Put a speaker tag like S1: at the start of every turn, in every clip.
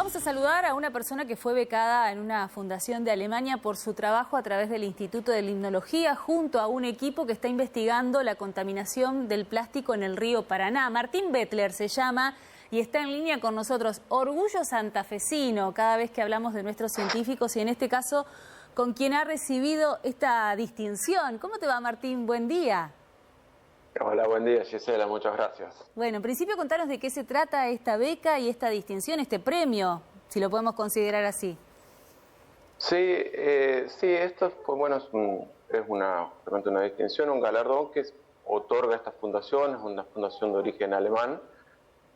S1: Vamos a saludar a una persona que fue becada en una fundación de Alemania por su trabajo a través del Instituto de Limnología, junto a un equipo que está investigando la contaminación del plástico en el río Paraná. Martín Bettler se llama y está en línea con nosotros. Orgullo santafesino cada vez que hablamos de nuestros científicos y en este caso con quien ha recibido esta distinción. ¿Cómo te va, Martín? Buen día.
S2: Hola, buen día, Gisela, muchas gracias.
S1: Bueno, en principio contanos de qué se trata esta beca y esta distinción, este premio, si lo podemos considerar así.
S2: Sí, esto fue, bueno, es una distinción, un galardón que otorga esta fundación, es una fundación de origen alemán,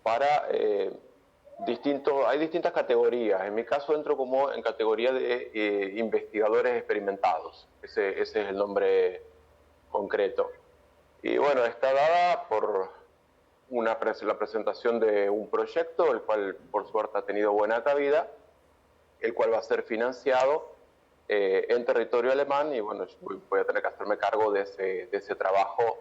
S2: para hay distintas categorías. En mi caso entro como en categoría de investigadores experimentados, ese es el nombre concreto. Y bueno, está dada por la presentación de un proyecto, el cual por suerte ha tenido buena cabida, el cual va a ser financiado en territorio alemán y bueno, yo voy a tener que hacerme cargo de ese trabajo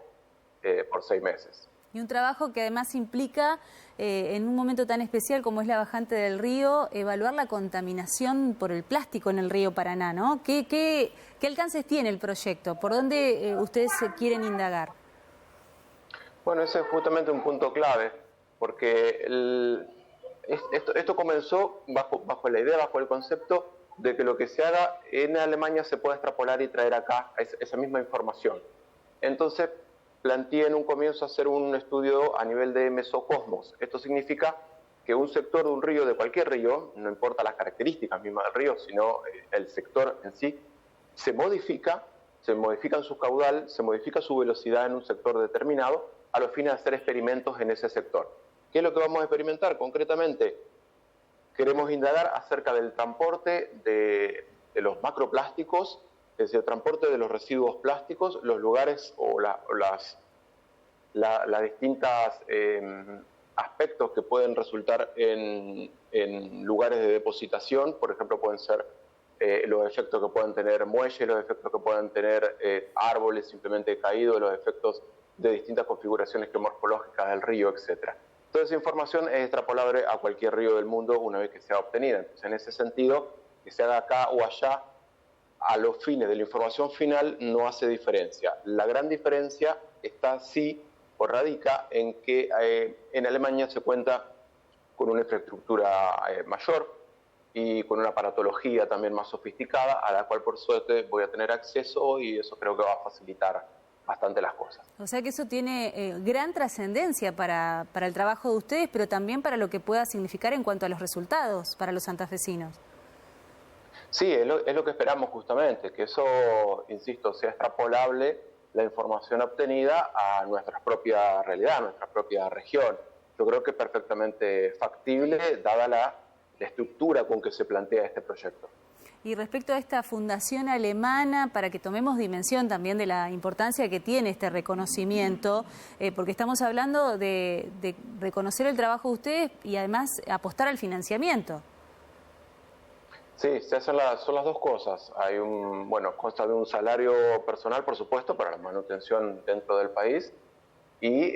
S2: por 6 meses.
S1: Y un trabajo que además implica, en un momento tan especial como es la bajante del río, evaluar la contaminación por el plástico en el río Paraná, ¿no? ¿Qué alcances tiene el proyecto? ¿Por dónde ustedes quieren indagar?
S2: Bueno, ese es justamente un punto clave, porque esto comenzó bajo la idea, bajo el concepto de que lo que se haga en Alemania se pueda extrapolar y traer acá esa misma información. Entonces, planteé en un comienzo hacer un estudio a nivel de mesocosmos. Esto significa que un sector de un río, de cualquier río, no importa las características mismas del río, sino el sector en sí, se modifica en su caudal, se modifica su velocidad en un sector determinado, a los fines de hacer experimentos en ese sector. ¿Qué es lo que vamos a experimentar? Concretamente, queremos indagar acerca del transporte de los macroplásticos, es decir, el transporte de los residuos plásticos, los lugares o las distintas aspectos que pueden resultar en lugares de depositación. Por ejemplo, pueden ser los efectos que pueden tener muelles, los efectos que pueden tener árboles simplemente caídos, los efectos de distintas configuraciones geomorfológicas del río, etc. Toda esa información es extrapolable a cualquier río del mundo una vez que sea obtenida. Entonces, en ese sentido, que se haga acá o allá, a los fines de la información final no hace diferencia. La gran diferencia está sí o radica en que en Alemania se cuenta con una infraestructura mayor y con una aparatología también más sofisticada, a la cual por suerte voy a tener acceso y eso creo que va a facilitar bastante las cosas.
S1: O sea que eso tiene gran trascendencia para el trabajo de ustedes, pero también para lo que pueda significar en cuanto a los resultados para los santafesinos.
S2: Sí, es lo que esperamos justamente, que eso, insisto, sea extrapolable la información obtenida a nuestra propia realidad, a nuestra propia región. Yo creo que es perfectamente factible, dada la estructura con que se plantea este proyecto.
S1: Y respecto a esta fundación alemana, para que tomemos dimensión también de la importancia que tiene este reconocimiento, porque estamos hablando de reconocer el trabajo de ustedes y además apostar al financiamiento.
S2: Sí, son las dos cosas. Consta de un salario personal, por supuesto, para la manutención dentro del país y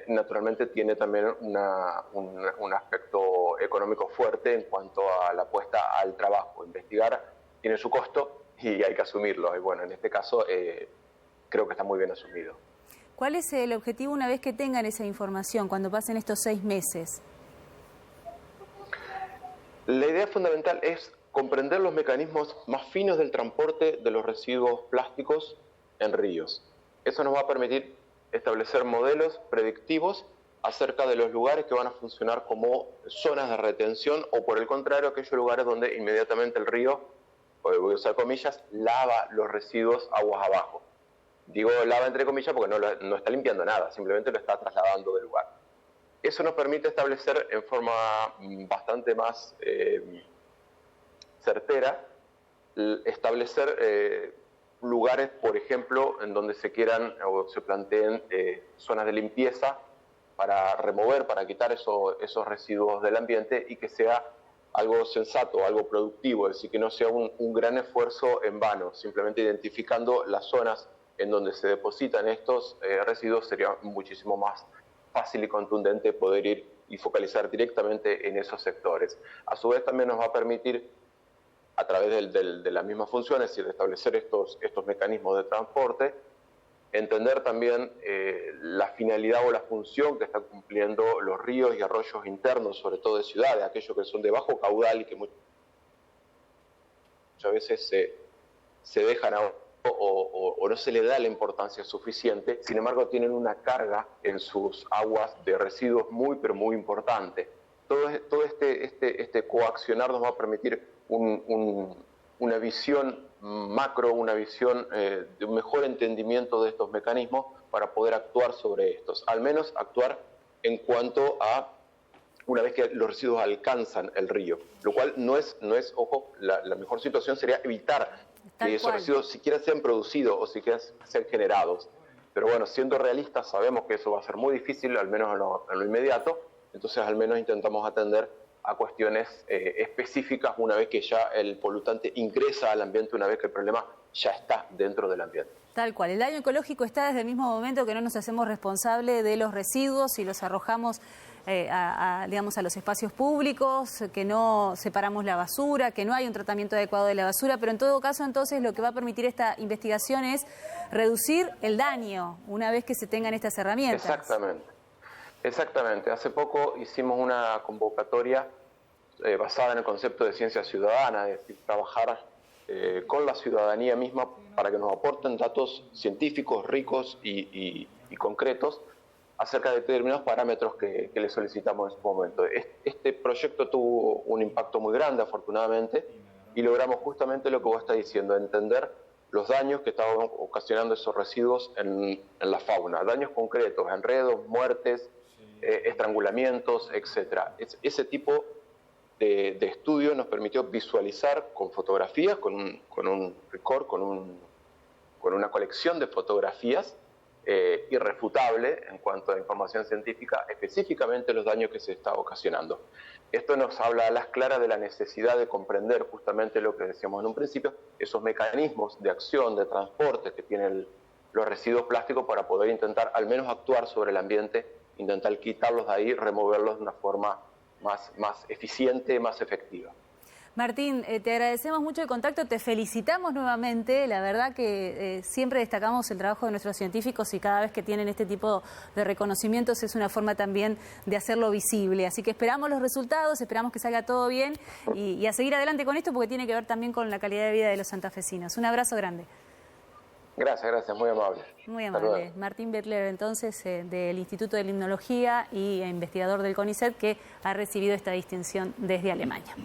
S2: naturalmente tiene también un aspecto económico fuerte en cuanto a la apuesta al trabajo. Investigar tiene su costo y hay que asumirlo. Y bueno, en este caso creo que está muy bien asumido.
S1: ¿Cuál es el objetivo una vez que tengan esa información, cuando pasen estos 6 meses?
S2: La idea fundamental es comprender los mecanismos más finos del transporte de los residuos plásticos en ríos. Eso nos va a permitir establecer modelos predictivos acerca de los lugares que van a funcionar como zonas de retención o por el contrario, aquellos lugares donde inmediatamente el río, voy a usar comillas, lava los residuos aguas abajo. Digo lava entre comillas porque no está limpiando nada, simplemente lo está trasladando del lugar. Eso nos permite establecer en forma bastante más certera, establecer lugares, por ejemplo, en donde se quieran o se planteen zonas de limpieza para remover, para quitar esos residuos del ambiente y que sea algo sensato, algo productivo, es decir, que no sea un gran esfuerzo en vano. Simplemente identificando las zonas en donde se depositan estos residuos sería muchísimo más fácil y contundente poder ir y focalizar directamente en esos sectores. A su vez también nos va a permitir, a través de las mismas funciones, es decir, de establecer estos mecanismos de transporte, entender también la finalidad o la función que están cumpliendo los ríos y arroyos internos, sobre todo de ciudades, aquellos que son de bajo caudal y que muchas veces se dejan o no se le da la importancia suficiente, sin embargo tienen una carga en sus aguas de residuos pero muy importante. Todo este coaccionar nos va a permitir una visión macro, una visión de un mejor entendimiento de estos mecanismos para poder actuar sobre estos, al menos actuar en cuanto a una vez que los residuos alcanzan el río, lo cual no es ojo, la mejor situación sería evitar que esos residuos siquiera sean producidos o siquiera sean generados. Pero bueno, siendo realistas, sabemos que eso va a ser muy difícil, al menos en lo inmediato, entonces al menos intentamos atender a cuestiones específicas una vez que ya el polutante ingresa al ambiente, una vez que el problema ya está dentro del ambiente.
S1: Tal cual. El daño ecológico está desde el mismo momento que no nos hacemos responsables de los residuos y los arrojamos digamos, a los espacios públicos, que no separamos la basura, que no hay un tratamiento adecuado de la basura, pero en todo caso entonces lo que va a permitir esta investigación es reducir el daño una vez que se tengan estas herramientas.
S2: Exactamente. Hace poco hicimos una convocatoria basada en el concepto de ciencia ciudadana, es decir, trabajar con la ciudadanía misma para que nos aporten datos científicos ricos y concretos acerca de determinados parámetros que le solicitamos en su momento. Este proyecto tuvo un impacto muy grande, afortunadamente, y logramos justamente lo que vos estás diciendo, entender los daños que estaban ocasionando esos residuos en la fauna, daños concretos, enredos, muertes, estrangulamientos, etc. Ese tipo de estudio nos permitió visualizar con fotografías, con un record, con una colección de fotografías irrefutable en cuanto a información científica, específicamente los daños que se está ocasionando. Esto nos habla a las claras de la necesidad de comprender justamente lo que decíamos en un principio, esos mecanismos de acción, de transporte que tienen los residuos plásticos para poder intentar al menos actuar sobre el ambiente, intentar quitarlos de ahí, removerlos de una forma más eficiente, más efectiva.
S1: Martín, te agradecemos mucho el contacto, te felicitamos nuevamente, la verdad que siempre destacamos el trabajo de nuestros científicos y cada vez que tienen este tipo de reconocimientos es una forma también de hacerlo visible, así que esperamos los resultados, esperamos que salga todo bien y a seguir adelante con esto porque tiene que ver también con la calidad de vida de los santafesinos. Un abrazo grande.
S2: Gracias, muy amable.
S1: Muy amable. Martín Bettler, entonces, del Instituto de Limnología y investigador del CONICET, que ha recibido esta distinción desde Alemania.